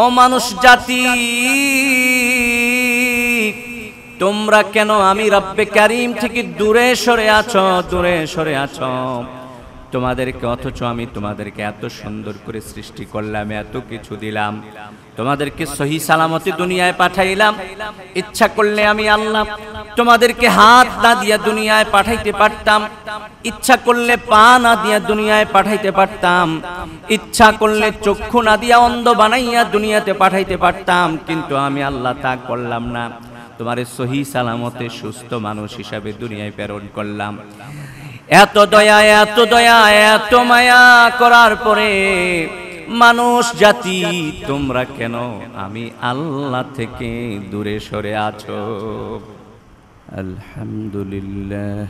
ও মানুষ জাতি, তোমরা কেন আমি রব্বে কারীম থেকে দূরে সরে আছো, দূরে সরে আছো? তোমাদেরকে, অথচ আমি তোমাদেরকে এত সুন্দর করে সৃষ্টি করলাম, এত কিছু দিলাম, তোমাদেরকে সহি সালামতে দুনিয়ায় পাঠাইলাম। ইচ্ছা করলে আমি আল্লাহ তোমাদেরকে হাত না দিয়া দুনিয়ায় পাঠাইতে পারতাম, ইচ্ছা করলে পা না দিয়া দুনিয়ায় পাঠাইতে পারতাম, ইচ্ছা করলে চক্ষু না দিয়া অন্ধ বানাইয়া দুনিয়াতে পাঠাইতে পারতাম, কিন্তু আমি আল্লাহ তা করলাম না। তোমারে সহি সালামতে সুস্থ মানুষ হিসাবে দুনিয়ায় প্রেরণ করলাম। এত দয়া, এত দয়া, এত মায়া করার পরে মানুষ জাতি, তোমরা কেন আমি আল্লাহ থেকে দূরে সরে আছো? আলহামদুলিল্লাহ,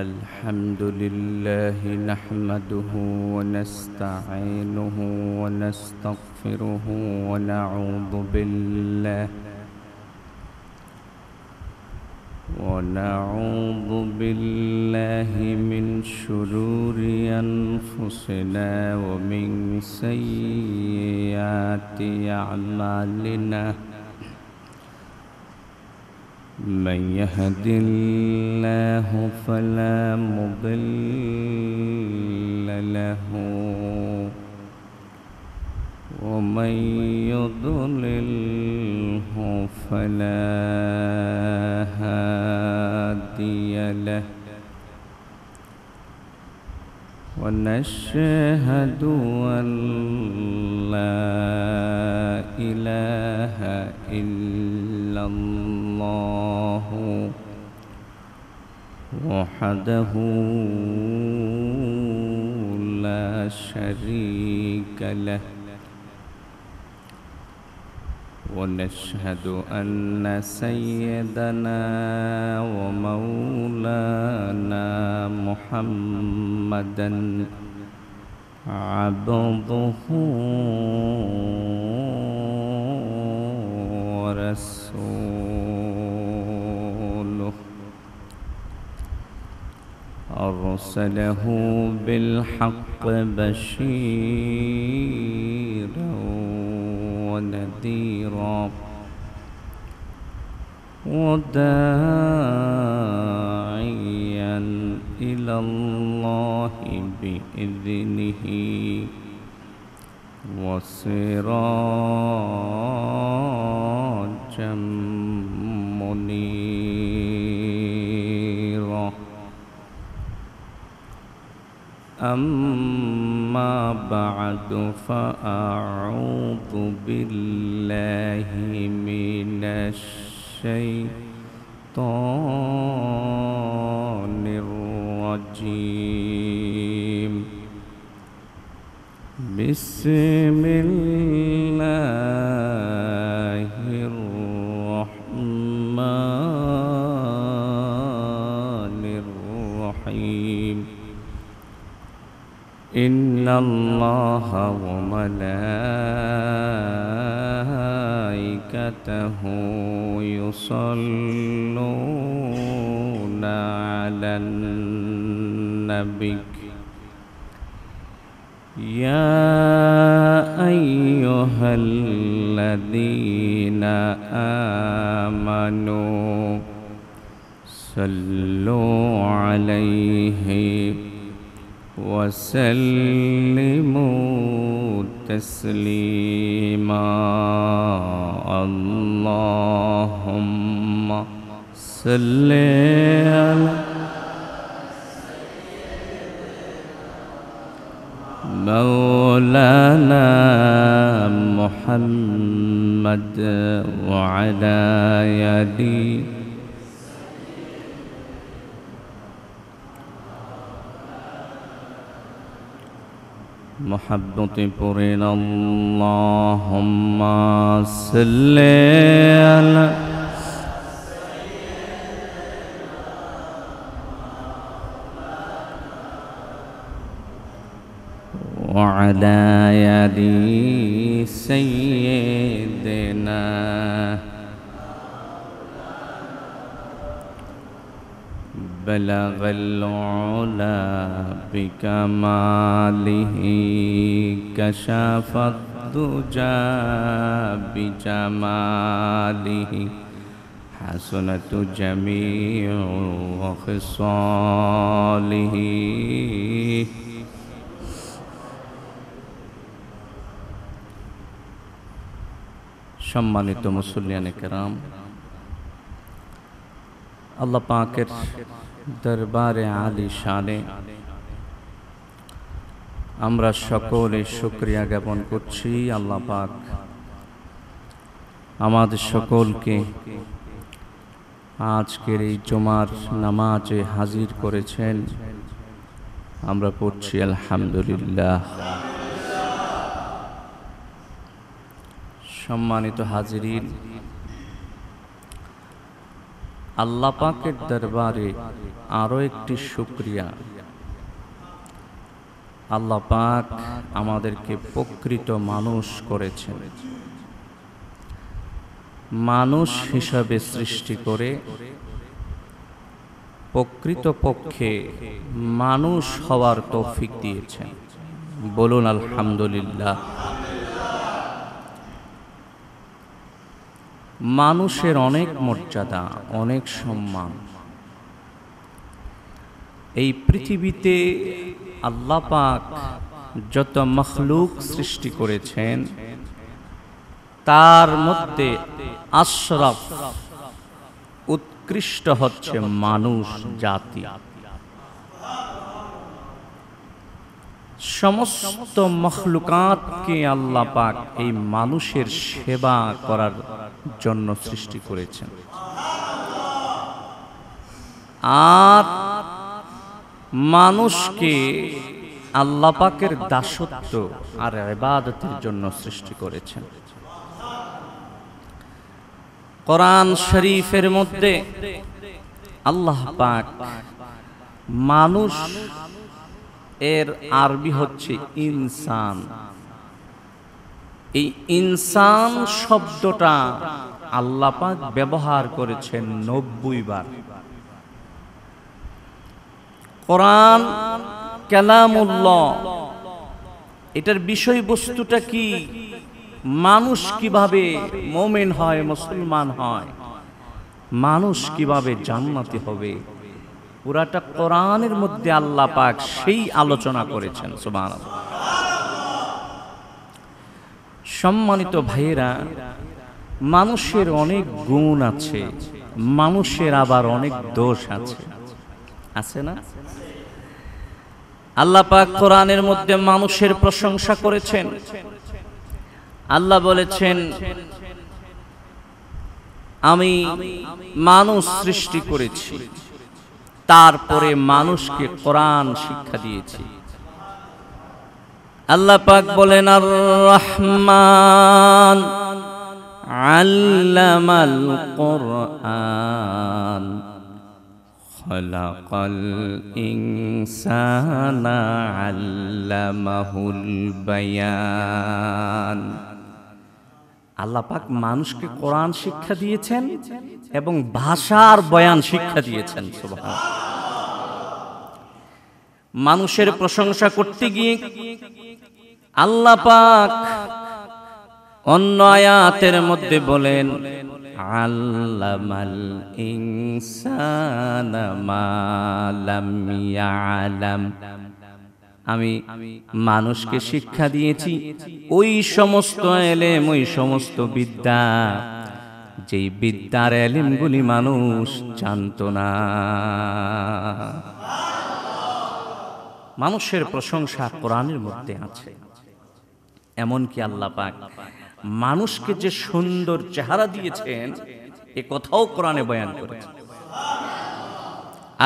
আলহামদুলিল্লাহি নাহমাদুহু ওয়া নাস্তাঈনুহু ওয়া নাস্তাগফিরুহু ওয়া নাউযু বিল্লাহি ونعوذ بالله من شرور أنفسنا ومن سيئات أعمالنا، من يهد الله فلا مضل له ومن يضلله فلا هادي له، ونشهد أن لا إله إلا الله وحده لا شريك له، ونشهد أن سيدنا ومولانا محمدًا عبده ورسوله، أرسله بالحق بشيرًا ونذيرا وداعيا إلى الله بإذنه وسراجا منيرا. أما بعد، فأعوذ بالله من الشيطان الرجيم. بسم الله الرحمن الرحيم. إن الله وملائكته يصلون على النبي، يا أيها الذين آمنوا صلوا عليه وسلموا تسليما. اللهم صل على مولانا محمد وعلى آله محبت پرین. اللهم صل على وعلى آل سيدنا بلغ العلا بكماله كشف الدجى بجماله حسنت جميع خصاله সম্মানিত মুসল্লিয়ানে কেরাম, আল্লাহ পাকের দরবারে আলী শানে আমরা সকলে শুকরিয়া জ্ঞাপন করছি। আল্লাহ পাক আমাদের সকলকে আজকের এই জুমার নামাজে হাজির করেছেন। আমরা পড়ছি আলহামদুলিল্লাহ। সম্মানিত হাজিরিন, আল্লাহ পাকের দরবারে আরো একটি শুকরিয়া, আল্লাহ পাক আমাদেরকে প্রকৃত মানুষ করেছেন। মানুষ হিসাবে সৃষ্টি করে প্রকৃতপক্ষে মানুষ হওয়ার তৌফিক দিয়েছেন। বলুন আলহামদুলিল্লাহ। মানুষের অনেক মর্যাদা, অনেক সম্মান। এই পৃথিবীতে আল্লাহ পাক যত মখলুক সৃষ্টি করেছেন তার মধ্যে আশরাফ উৎকৃষ্ট হচ্ছে মানুষ জাতি। সমস্ত মখলুকাতকে আল্লাহ পাক এই মানুষের সেবা করার জন্য সৃষ্টি করেছেন, আর মানুষকে আল্লাহ পাকের দাসত্ব আর ইবাদতের জন্য সৃষ্টি করেছেন। কোরআন শরীফের মধ্যে আল্লাহ পাক মানুষ এর আরবি হচ্ছে ইনসান। এই ইনসান শব্দটা আল্লাহ পাক ব্যবহার করেছেন 90 বার। কোরআন কালামুল্লাহ, এটার বিষয়বস্তুটা কি? মানুষ কিভাবে মুমিন হয়, মুসলমান হয়, মানুষ কিভাবে জান্নাতি হবে, পুরাটা কোরআনের মধ্যে আল্লাহ পাক সেই আলোচনা করেছেন। সুবহানাল্লাহ। সম্মানিত ভাইয়েরা, মানুষের অনেক গুণ আছে, মানুষের আবার অনেক দোষ আছে, আছে না? আল্লাহ পাক কোরআনের মধ্যে মানুষের প্রশংসা করেছেন। আল্লাহ বলেছেন, আমি মানুষ সৃষ্টি করেছি, তারপরে মানুষকে কোরআন শিক্ষা দিয়েছি। আল্লাহ পাক বলেন, আর রহমান আল্লামাল কোরআন খালাকাল ইনসানা আল্লামাহুল বায়ান। আল্লাহ পাক মানুষকে কোরআন শিক্ষা দিয়েছেন এবং ভাষার বয়ান শিক্ষা দিয়েছেন। সুবহানাল্লাহ। মানুষের প্রশংসা করতে গিয়ে আল্লাহ পাক অন্য আয়াতের মধ্যে বলেন, আল্লামাল ইনসানা মা লাম ইয়ালাম। আমি মানুষকে শিক্ষা দিয়েছি ওই সমস্ত এলেম, ওই সমস্ত বিদ্যা, যেই বিদ্যার এলেমগুলি মানুষ জানত না। মানুষের প্রশংসা কোরআনের মধ্যে আছে। এমনকি আল্লাহ পাক মানুষকে যে সুন্দর চেহারা দিয়েছেন এ কথাও কোরআনে বয়ান করেছেন।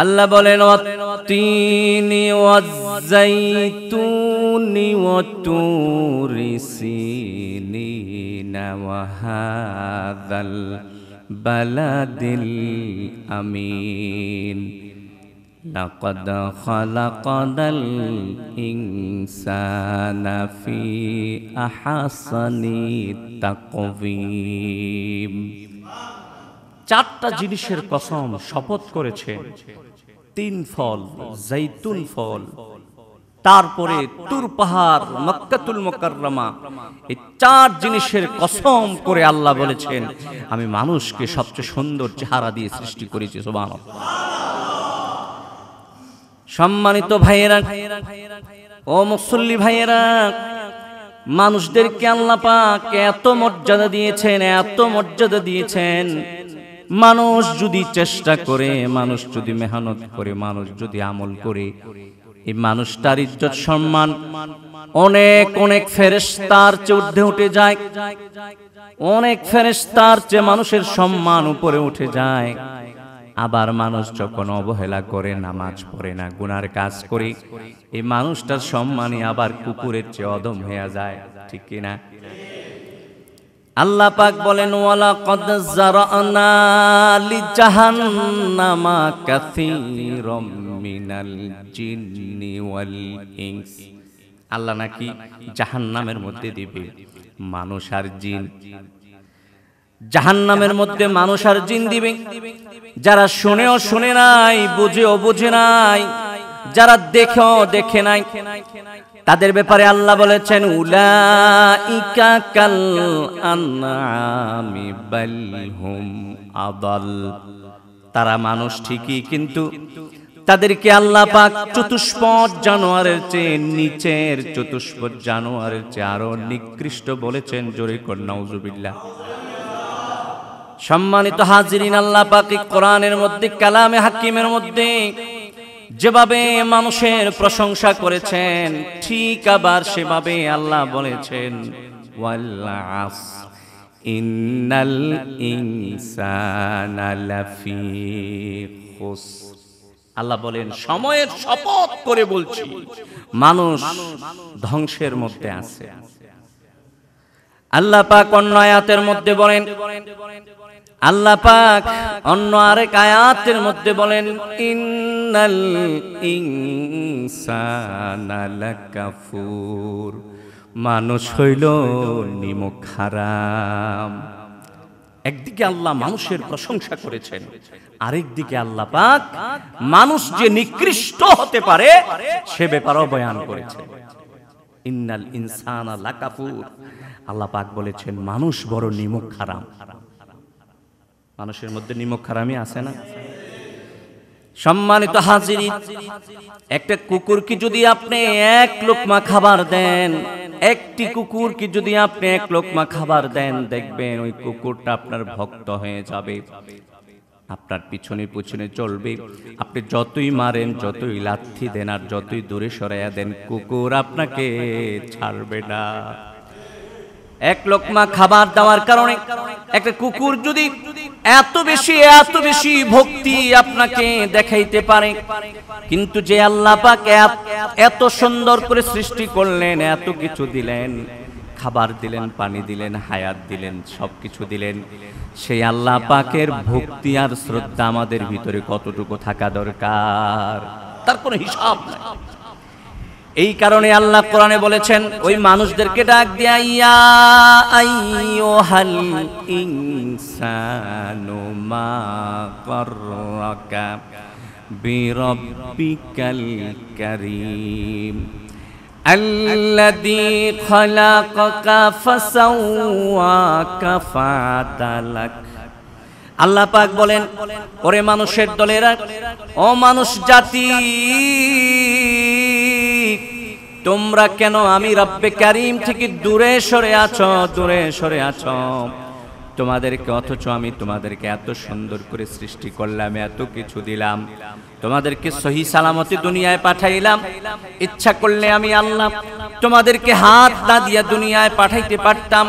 আল্লাহ বলেন, ওয়াত্তিনি ওয়াজ্জাইতুনি ওয়াতুরি সিনিনা ওয়া হাযাল বালাদিল আমিন লাকাদ খালাকানাল ইনসানা ফি আহসানি তাকওয়িম। চারটা জিনিসের কসম শপথ করেছে তিন ফল, জৈতুন ফল, তারপরে তুর পাহাড়, মক্কাতুল মুকাররমা, এই চার জিনিসের কসম করে আল্লাহ বলেছেন আমি মানুষকে সবচেয়ে সুন্দর চেহারা দিয়ে সৃষ্টি করেছি। সুবহানাল্লাহ। সম্মানিত ভাইয়েরা ও মুসল্লি ভাইয়েরা, মানুষদেরকে আল্লাহ পাক এত মর্যাদা দিয়েছেন, এত মর্যাদা দিয়েছেন। মানুষ যদি চেষ্টা করে, মানুষ যদি মেহনত করে, মানুষ যদি আমল করে, এই মানুষটার ইজ্জত সম্মান অনেক অনেক ফেরেশতার চেয়ে ঊর্ধ্বে উঠে যায়। অনেক ফেরেশতার চেয়ে মানুষের সম্মান উপরে উঠে যায়। আবার মানুষ যখন অবহেলা করে, নামাজ পড়ে না, গুনার কাজ করে, এই মানুষটার সম্মানই আবার কুকুরের চেয়ে অদম হয়ে যায়। ঠিক কি না? আল্লাহ পাক বলেন ওয়ালা কদ জারানা লিজাহান্নামা কাসীরাম মিনাল জিন্নি ওয়াল ইনস। আল্লাহ নাকি জাহান্নামের মধ্যে দিবে মানুষ আর জিন। জাহান্নামের মধ্যে মানুষ আর জিন দিবে, যারা শুনেও শুনে নাই, বুঝেও বুঝে নাই, যারা দেখেও দেখে নাই। তাদের ব্যাপারে আল্লাহ বলেছেন উলাইকা কাল আনআমি বাল হুম আদাল। তারা মানুষ ঠিকই, কিন্তু তাদেরকে আল্লাহ পাক চতুষ্পদ জানোয়ারের চেয়ে, নিচের চতুষ্পদ জানোয়ারের চেয়ে আরো নিকৃষ্ট বলেছেন। জোরে কর নাউজুবিল্লাহ। সম্মানিত হাজিরিন, আল্লাহ পাক কোরআনের মধ্যে, কালামে হাকিমের মধ্যে যেভাবে মানুষের প্রশংসা করেছেন, ঠিক আবার সেভাবে আল্লাহ বলেছেন ওয়াল আসর ইন্নাল ইনসানা লাফি খুসর। আল্লাহ বলেন সময়ের শপথ করে বলছি, মানুষ ধ্বংসের মধ্যে আছে। আল্লাহ পাক অন্য আয়াতের মধ্যে বলেন, আল্লাহ পাক অন্য আরেক আয়াতের মধ্যে বলেন ইন্নাল ইনসানা লাকাফুর। মানুষ হইল নিমক হারাম। একদিকে আল্লাহ মানুষের প্রশংসা করেছেন, আরেকদিকে আল্লাহ পাক মানুষ যে নিকৃষ্ট হতে পারে সে ব্যাপারও বয়ান করেছেন। ইন্নাল ইনসানা লাকাফুর। আল্লাহ পাক বলেছেন মানুষ বড় নিমক হারাম। মানুষের মধ্যে নিমক হারামি আছে না? সম্মানিত হাজিরিন, একটা কুকুরকে যদি আপনি এক লোকমা খাবার দেন, একটি কুকুরকে যদি আপনি এক লোকমা খাবার দেন, দেখবেন ওই কুকুরটা আপনার ভক্ত হয়ে যাবে, আপনার পিছনে পিছনে চলবে। আপনি যতই মারেন, যতই লাথি দেন, আর যতই দূরে সরাইয়া দেন, কুকুর আপনাকে ছাড়বে না। এক লোকমা খাবার দেওয়ার কারণে একটা কুকুর যদি এত বেশি ভক্তি আপনাকে দেখাইতে পারে, কিন্তু যে আল্লাহ পাক এত সুন্দর করে সৃষ্টি করলেন, এত কিছু দিলেন, খাবার দিলেন, পানি দিলেন, হায়াত দিলেন, সবকিছু দিলেন, সেই আল্লাহ পাকের ভক্তি আর শ্রদ্ধা আমাদের ভিতরে কতটুকু থাকা দরকার, তার কোনো হিসাব নাই। এই কারণে আল্লাহ কোরআনে বলেছেন ওই মানুষদেরকে ডাক দিয়া ইয়া আইয়ুহাল ইনসানু মা গাররাকা বিরাব্বিকাল কারীম আল্লাযী খালাকাকা ফাসাওয়াকা ফাআদালাক। আল্লাহ পাক বলেন ওরে মানুষের দলেরা, ও মানুষ জাতি, তোমরা কেন আমি রব্বে কারীম থেকে দূরে সরে আছো, দূরে সরে আছো? তোমাদেরকে, অথচ আমি তোমাদেরকে এত সুন্দর করে সৃষ্টি করলাম, এত কিছু দিলাম, তোমাদেরকে সহি সালামতে দুনিয়ায় পাঠাইলাম। ইচ্ছা করলে আমি আল্লাহ তোমাদেরকে হাত না দিয়া দুনিয়ায় পাঠাইতে পারতাম,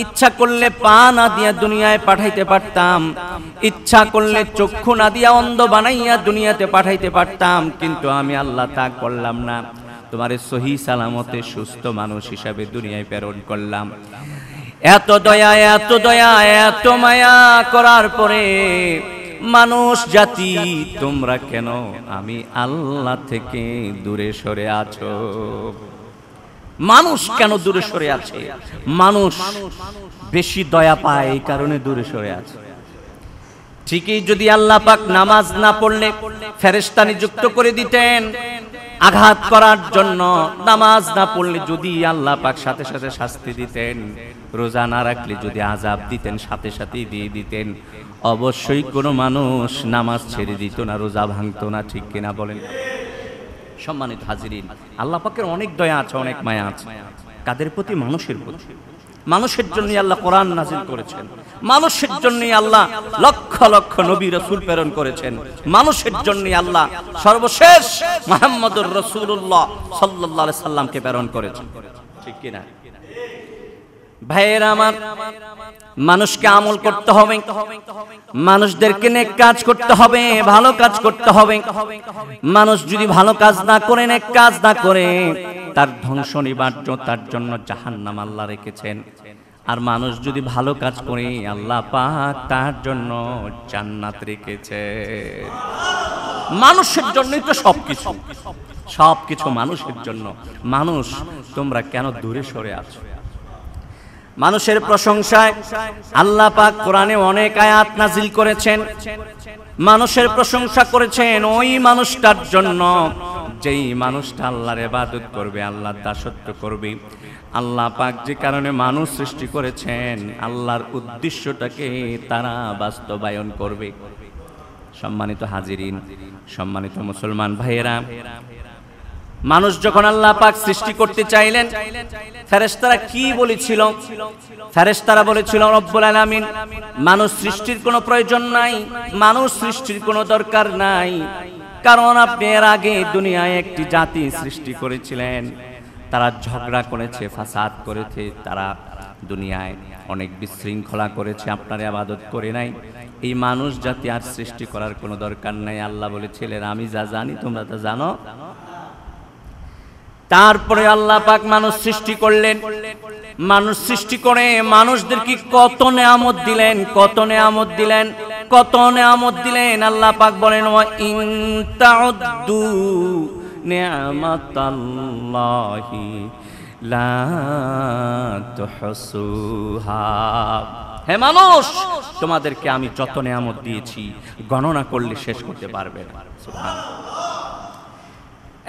ইচ্ছা করলে পা না দিয়া দুনিয়ায় পাঠাইতে পারতাম, ইচ্ছা করলে চক্ষু না দিয়া অন্ধ বানাইয়া দুনিয়াতে পাঠাইতে পারতাম, কিন্তু আমি আল্লাহ তা করলাম না। তোমারে সহি সালামতে সুস্থ মানুষ হিসাবে দুনিয়ায় প্রেরণ করলাম। এত দয়া, এত দয়া, এত মায়া করার পরে মানুষ জাতি তোমরা কেন আমি আল্লাহ থেকে দূরে সরে আছো? মানুষ কেন দূরে সরে আছে? মানুষ বেশি দয়া পায়, এই কারণে দূরে সরে আছে। ঠিকই যদি আল্লাহ পাক নামাজ না পড়লে ফেরেশতা নিযুক্ত করে দিতেন আঘাত করার জন্য, নামাজ না পড়লে যদি আল্লাহ পাক সাথে সাথে শাস্তি দিতেন, রোজা না রাখলে যদি আযাব দিতেন সাথে সাথেই দিয়ে দিতেন, অবশ্যই কোনো মানুষ নামাজ ছেড়ে দিত না, রোজা ভাঙতো না। ঠিক কিনা বলেন? সম্মানিত হাজিরিন, আল্লাহ পাকের অনেক দয়া আছে, অনেক মায়া আছে। কাদের প্রতি? মানুষের প্রতি। মানুষের জন্য আল্লাহ কোরআন নাজিল করেছেন, মানুষের জন্য আল্লাহ লক্ষ লক্ষ নবী রাসূল প্রেরণ করেছেন, মানুষের জন্য আল্লাহ সর্বশেষ মুহাম্মদুর রাসূলুল্লাহ সাল্লাল্লাহু আলাইহি সাল্লামকে প্রেরণ করেছেন। ঠিক কি না ভাইয়েরা আমার? মানুষকে আমল করতে হবে, মানুষদেরকে নেক কাজ করতে হবে, ভালো কাজ করতে হবে। মানুষ যদি ভালো কাজ না করে, নেক কাজ না করে, তার ধ্বংস নিবার্য, তার জন্য জাহান্নাম আল্লাহ রেখেছেন। আর মানুষ যদি ভালো কাজ করে, আল্লাহ পাক তার জন্য জান্নাত রেখেছেন। মানুষের জন্যই তো সবকিছু, সবকিছু মানুষের জন্য। মানুষ, তোমরা কেন দূরে সরে আছো? মানুষের প্রশংসায় আল্লাহ পাক কোরআনে অনেক আয়াত নাজিল করেছেন। মানুষের প্রশংসা করেছেন ওই মানুষটার জন্য যেই মানুষটা আল্লাহর ইবাদত করবে, আল্লাহর দাসত্ব করবে। আল্লাহ পাক যে কারণে মানুষ সৃষ্টি করেছেন, আল্লাহর উদ্দেশ্যটাকে তারা বাস্তবায়ন করবে। সম্মানিত হাজিরিন, সম্মানিত মুসলমান ভাইয়েরা, মানুষ যখন আল্লাহ পাক সৃষ্টি করতে চাইলেন, ফেরেশতারা কি বলেছিল? ফেরেশতারা বলেছিল, রব্বুল আলামিন, মানুষ সৃষ্টির কোনো প্রয়োজন নাই, মানুষ সৃষ্টির কোনো দরকার নাই, কারণ আপনি এর আগে দুনিয়ায় একটি জাতি সৃষ্টি করেছিলেন, তারা ঝগড়া করেছে, ফাসাদ করেছে, তারা দুনিয়ায় অনেক বিশৃঙ্খলা করেছে, আপনার ইবাদত করে নাই। এই মানুষ জাতি আর সৃষ্টি করার কোনো দরকার নাই। আল্লাহ বলেছিলেন, আমি যা জানি তোমরা তা জানো। তারপরে আল্লাহ পাক মানুষ সৃষ্টি করলেন। মানুষ সৃষ্টি করে মানুষদেরকে কত নেয়ামত দিলেন, কত নেয়ামত দিলেন, কত নেয়ামত দিলেন। আল্লাহ পাক বলেন, ওয়া ইন তাউদ্দু নি'মাতাল্লাহি লা তুহসুহা। হে মানুষ, তোমাদেরকে আমি যত নেয়ামত দিয়েছি গণনা করলে শেষ করতে পারবে না। সুবহানাল্লাহ।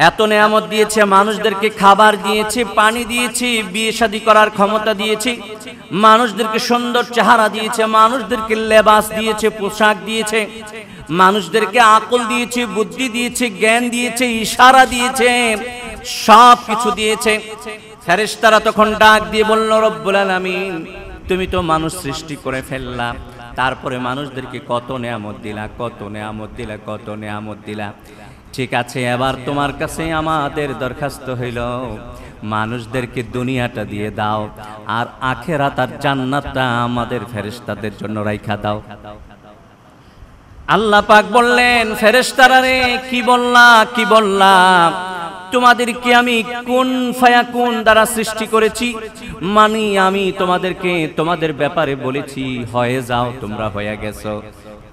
এত নেয়ামত দিয়েছে, মানুষদেরকে খাবার দিয়েছে, পানি দিয়েছে, বিয়ে শাদী করার ক্ষমতা দিয়েছে, মানুষদেরকে সুন্দর চেহারা দিয়েছে, মানুষদেরকে লেবাস দিয়েছে, পোশাক দিয়েছে, মানুষদেরকে আকল দিয়েছে, বুদ্ধি দিয়েছে, জ্ঞান দিয়েছে, ইশারা দিয়েছে, সব কিছু দিয়েছে। ফেরেশতারা তখন ডাক দিয়ে বলল, রব্বুল আলামিন, তুমি তো মানুষ সৃষ্টি করে ফেললা, তারপরে মানুষদেরকে কত নেয়ামত দিলা, কত নেয়ামত দিলা, কত নেয়ামত দিলা। ঠিক আছে, এবার তোমার কাছে আমাদের দরখাস্ত হইল, মানুষদেরকে দুনিয়াটা দিয়ে দাও, আর আখিরাত আর জান্নাতটা আমাদের ফেরেশতাদের জন্য রাইখা দাও। আল্লাহ পাক বললেন, ফেরেশতারা রে, কি বললা, কি বললা? তোমাদেরকে আমি কুন ফায়াকুন দ্বারা সৃষ্টি করেছি, মানে আমি তোমাদেরকে তোমাদের ব্যাপারে বলেছি হয়ে যাও, তোমরা হয়ে গেছো।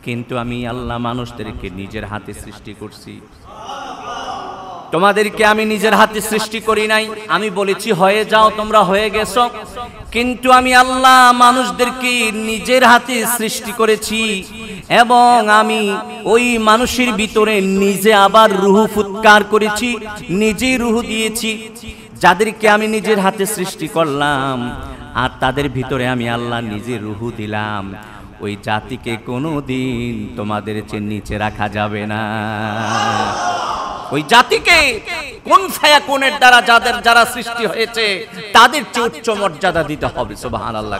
কিন্তু আমি আল্লাহ মানুষদেরকে নিজের হাতে সৃষ্টি করছি। তোমাদেরকে আমি নিজের হাতে সৃষ্টি করি নাই, আমি বলেছি হয়ে যাও, তোমরা হয়ে গেছো। কিন্তু আমি আল্লাহ মানুষদেরকে নিজের হাতে সৃষ্টি করেছি, এবং আমি ওই মানুষের ভিতরে নিজে আবার রূহ ফুৎকার করেছি, নিজেই রূহ দিয়েছি। যাদেরকে আমি নিজের হাতে সৃষ্টি করলাম আর তাদের ভিতরে আমি আল্লাহ নিজে রূহ দিলাম, ওই জাতিকে কোনোদিন তোমাদের চেয়ে নিচে রাখা যাবে না। ওই জাতিকে কোন ফায়াকুনের দ্বারা যারা সৃষ্টি হয়েছে তাদের চেয়ে উচ্চ মর্যাদা দিতে হবে। সুবহানাল্লাহ।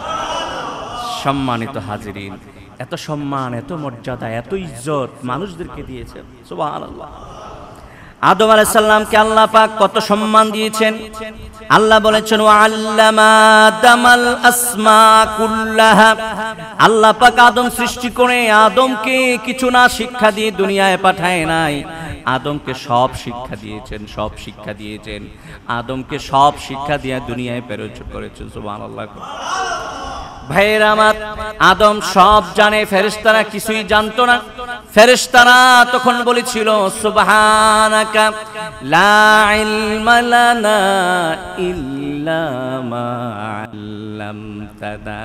সম্মানিত হাজিরিন, এত সম্মান, এত মর্যাদা, এত ইজ্জত মানুষদেরকে দিয়েছেন। সুবহানাল্লাহ। আদম আলাইহিস সালামকে আল্লাহ পাক কত সম্মান দিয়েছেন। আল্লাহ বলেছেন, ওয়া আল্লামা আদামাল আসমা কুল্লাহা। আল্লাহ পাক আদম সৃষ্টি করে আদমকে কিছু না শিক্ষা দিয়ে দুনিয়ায় পাঠায় নাই, আদমকে সব শিক্ষা দিয়েছেন, সব শিক্ষা দিয়েছেন। আদমকে সব শিক্ষা দিয়ে দুনিয়ায় প্রেরণ করেছেন। সুবহানাল্লাহ। ভাইয়েরা আমার, আদম সব জানে, ফেরেশতারা কিছুই জানতো না। ফেরেশতারা তখন বলেছিল, সুবহানাকা লা ইলমা লানা ইল্লা মা আল্লামতানা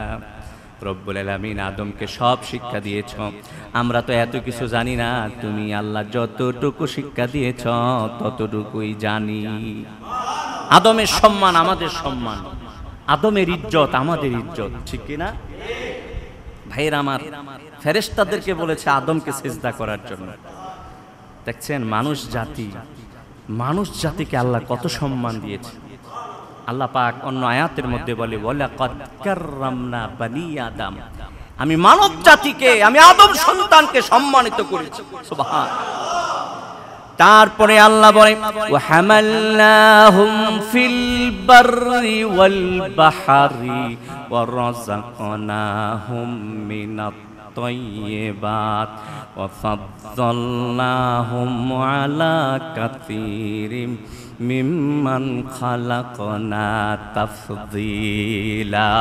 রব্বুল আলামিন আদমকে সব শিক্ষা দিয়েছ। আমরা তো এত কিছু জানি না, তুমি আল্লাহ যতটুকু শিক্ষা দিয়েছ ততটুকুই জানি। আদমের সম্মান আমাদের সম্মান, আদমের ইজ্জত আমাদের ইজ্জত, ঠিক কিনা ভাইয়ের আমার? ফেরেশতাদেরকে বলেছে আদমকে সিজদা করার জন্য। দেখছেন মানুষ জাতিকে আল্লাহ কত সম্মান দিয়েছে। আল্লাহ পাক অন্য আয়াতের মধ্যে বলে, ওয়ালাকাদ কাররামনা বানি আদম, আমি মানব জাতিকে, আমি আদম সন্তানকে সম্মানিত করেছি। সুবহানাল্লাহ। তারপরে আল্লাহ বলে, ওয়া হামালনাহুম ফিল বাররি ওয়াল বাহরি ওয়া রাযাকনাহুম মিনাত তাইয়্যিবাত ওয়া ফাদ্দালনাহুম আলা কাসীরিম মিম্মান খালাকনা তাফদীলা।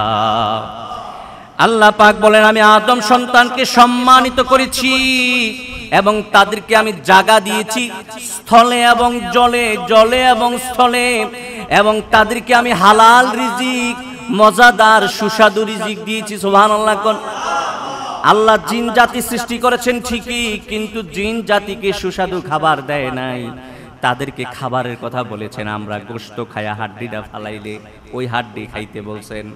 আল্লাহ পাক বলেন, আমি আদম সন্তানকে সম্মানিত করেছি এবং তাদেরকে আমি জায়গা দিয়েছি স্থলে এবং জলে, জলে এবং স্থলে, এবং তাদেরকে আমি হালাল রিজিক, মজাদার সুস্বাদু রিজিক দিয়েছি। সুবহানাল্লাহ। আল্লাহ জিন জাতি সৃষ্টি করেছেন ঠিকই, কিন্তু জিন জাতিকে সুস্বাদু খাবার দেয় নাই। তাদেরকে খাবারের কথা বলেছেন, আমরা গোশত খায়া হাড্ডিটা ফালাইলে ওই হাড্ডি খাইতে বলছেন।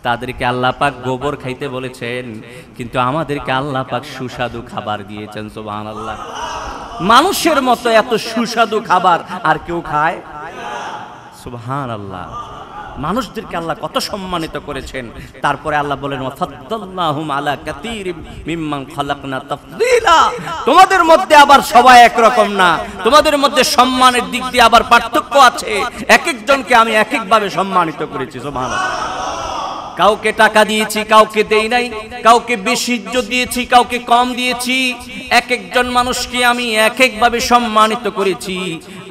তাদেরকে আল্লাহ পাক গোবর খাইতে বলেছেন, কিন্তু আমাদেরকে আল্লাহ পাক সুস্বাদু খাবার দিয়েছেন। সুবহানাল্লাহ। মানুষের মতো এত সুস্বাদু খাবার আর কেউ খায়? সুবহানাল্লাহ। মানুষদেরকে আল্লাহ কত সম্মানিত করেছেন। তারপরে আল্লাহ বলেন, ওয়াফাদ্দালনাহুম আলা কাসীরিম মিম্মান খালাকনা তাফদীলা। তোমাদের মধ্যে আবার সবাই একরকম না, তোমাদের মধ্যে সম্মানের দিক দিয়ে আবার পার্থক্য আছে। এক একজনকে আমি এক একভাবে সম্মানিত করেছি। সুবহানাল্লাহ। কাউকে টাকা দিয়েছি, কাউকে দেই নাই, কাউকে বেশি ইজ্জত দিয়েছি, কাউকে কম দিয়েছি। এক একজন মানুষকে আমি এক একভাবে সম্মানিত করেছি।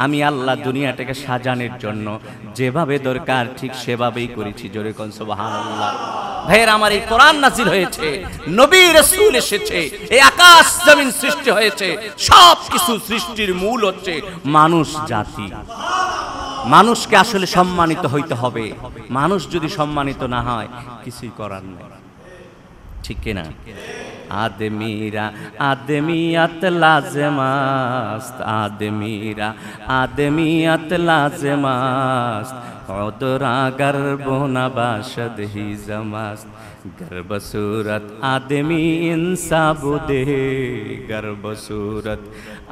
আমি আল্লাহ দুনিয়াটাকে সাজানোর জন্য যেভাবে দরকার ঠিক সেভাবেই করেছি। জোরে কোন সুবহানাল্লাহ। ভাইয়ের আমার, এই কোরআন নাযিল হয়েছে, নবী রাসূল এসেছে, এই আকাশ জমিন সৃষ্টি হয়েছে, সব কিছু সৃষ্টির মূল হচ্ছে মানুষ জাতি। মানুষকে আসলে সম্মানিত হইতে হবে। মানুষ যদি সম্মানিত না হয় কিছুই করার নেই, ঠিক কিনা? আদমিরা আদমিয়াত লাজমাস্ত, আদমিরা আদমিয়াত লাজমাস্ত, ওদরা গর্ব নবাশদ হি জমাস্ত, গর্ব सूरत आदमी इंसाब दे, गर्भ सूरत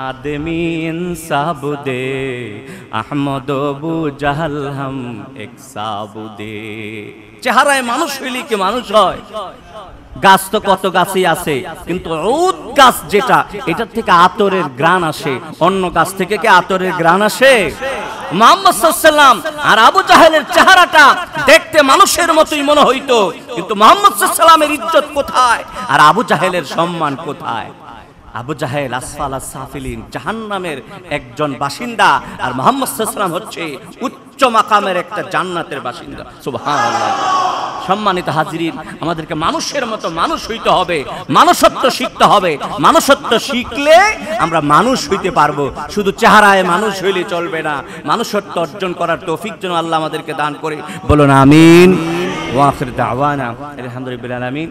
आदमी इंसाब दे, अहमद अबू जहल हम एक साबु दे। চেহারায় মানুষ হইলে কি মানুষ হয়? গাছ তো কত গাছই আছে, কিন্তু উদ গাছ যেটা, এটার থেকে আতরের ঘ্রাণ আসে। অন্য গাছ থেকে কি আতরের ঘ্রাণ আসে? মুহাম্মদ সাল্লাল্লাহু আলাইহি ওয়াসাল্লাম আর আবু জাহেলের চেহারাটা দেখতে মানুষের মতোই মনে হইতো, কিন্তু মুহাম্মদ সাল্লাল্লাহু আলাইহি ওয়াসাল্লামের ইজ্জত কোথায় আর আবু জাহেলের সম্মান কোথায়? আবু জাহেল আসফালা সাফিলিন, জাহান্নামের একজন বাসিন্দা, আর মুহাম্মদ সাল্লাল্লাহু আলাইহি ওয়াসাল্লাম হচ্ছে উচ্চ মাকামের একটা জান্নাতের বাসিন্দা। সুবহানাল্লাহ। সম্মানিত হাজিরিন, আমাদেরকে মানুষের মতো মানুষ হইতে হবে, মানুষত্ব শিখতে হবে। মানুষত্ব শিখলে আমরা মানুষ হইতে পারবো। শুধু চেহারায় মানুষ হইলে চলবে না। মানুষত্ব অর্জন করার তৌফিক যেন আল্লাহ আমাদেরকে দান করে। বলুন আমিন। ওয়া আখির দাওয়ানা আলহামদুলিল্লাহ আলামিন।